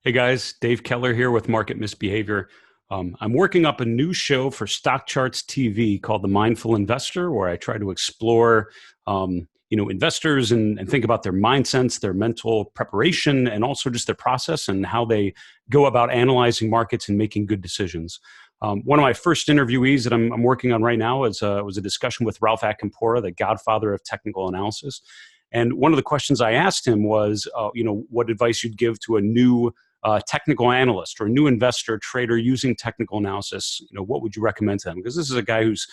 Hey guys, Dave Keller here with Market Misbehavior. I'm working up a new show for Stock Charts TV called The Mindful Investor, where I try to explore, investors and think about their mindsets, their mental preparation, and also just their process and how they go about analyzing markets and making good decisions. One of my first interviewees that I'm working on right now was a discussion with Ralph Acampora, the godfather of technical analysis. And one of the questions I asked him was, what advice you'd give to a new technical analyst or a new investor trader using technical analysis. What would you recommend to them? Because this is a guy who's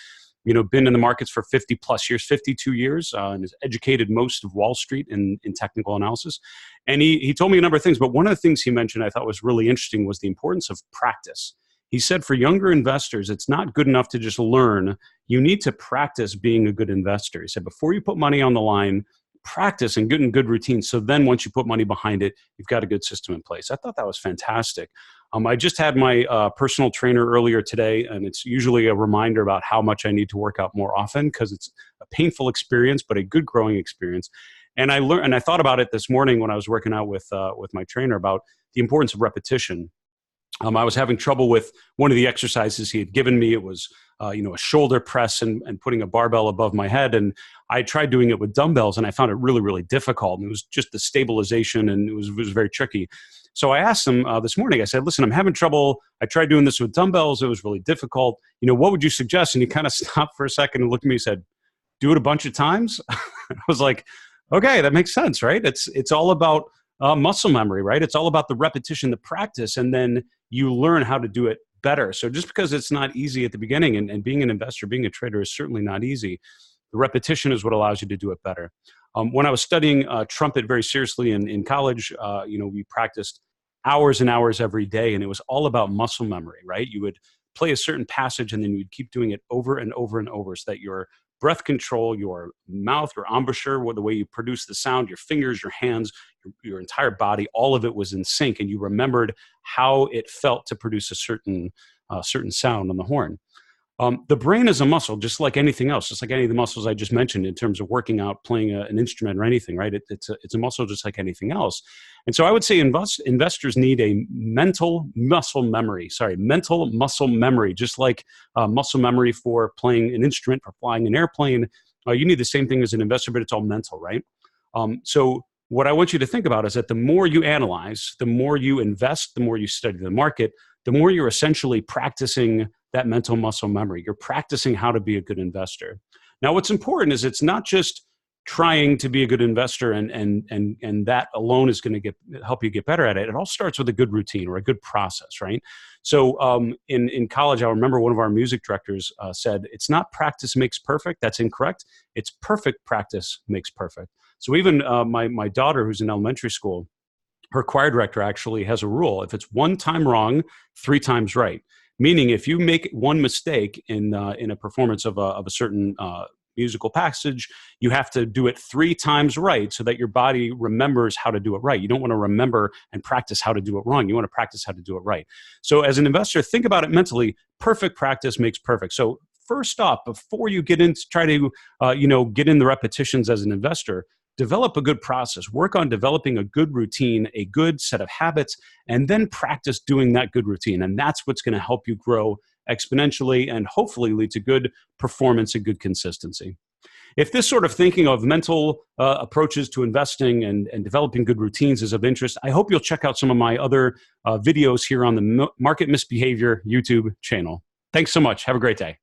been in the markets for 50 plus years, 52 years, and has educated most of Wall Street in technical analysis. And he told me a number of things, but one of the things he mentioned I thought was really interesting was the importance of practice. He said for younger investors, it's not good enough to just learn. You need to practice being a good investor. He said before you put money on the line, practice and get in good routines. So then once you put money behind it, you've got a good system in place. I thought that was fantastic. I just had my personal trainer earlier today, and it's usually a reminder about how much I need to work out more often because it's a painful experience, but a good growing experience. And I thought about it this morning when I was working out with my trainer about the importance of repetition. I was having trouble with one of the exercises he had given me. It was, a shoulder press and putting a barbell above my head. And I tried doing it with dumbbells, and I found it really, really difficult. And it was just the stabilization, and it was very tricky. So I asked him this morning, I said, listen, I'm having trouble. I tried doing this with dumbbells. It was really difficult. What would you suggest? And he kind of stopped for a second and looked at me and said, do it a bunch of times. I was like, okay, that makes sense, right? It's all about muscle memory, right? It's all about the repetition, the practice, and then you learn how to do it better. So just because it's not easy at the beginning, and being an investor, being a trader is certainly not easy, the repetition is what allows you to do it better. When I was studying trumpet very seriously in college, we practiced hours and hours every day, and it was all about muscle memory, right? You would play a certain passage, and then you'd keep doing it over and over and over so that your breath control, your mouth, your embouchure, the way you produce the sound, your fingers, your hands, your entire body, all of it was in sync, and you remembered how it felt to produce a certain sound on the horn. The brain is a muscle, just like anything else, just like any of the muscles I just mentioned in terms of working out, playing an instrument or anything, right? It's a muscle just like anything else. And so I would say investors need a mental muscle memory, just like muscle memory for playing an instrument, for flying an airplane. You need the same thing as an investor, but it's all mental, right? So what I want you to think about is that the more you analyze, the more you invest, the more you study the market, the more you're essentially practicing that mental muscle memory. You're practicing how to be a good investor. Now, what's important is it's not just trying to be a good investor and that alone is going to help you get better at it. It all starts with a good routine or a good process, right? So in college, I remember one of our music directors said, it's not practice makes perfect. That's incorrect. It's perfect practice makes perfect. So even my daughter, who's in elementary school, her choir director actually has a rule. If it's one time wrong, three times right. Meaning if you make one mistake in a performance of a certain musical passage, you have to do it three times right so that your body remembers how to do it right. You don't want to remember and practice how to do it wrong. You want to practice how to do it right. So as an investor, think about it mentally. Perfect practice makes perfect. So first off, before you get into try to get in the repetitions as an investor, develop a good process, work on developing a good routine, a good set of habits, and then practice doing that good routine. And that's what's going to help you grow exponentially and hopefully lead to good performance and good consistency. If this sort of thinking of mental approaches to investing and developing good routines is of interest, I hope you'll check out some of my other videos here on the Market Misbehavior YouTube channel. Thanks so much. Have a great day.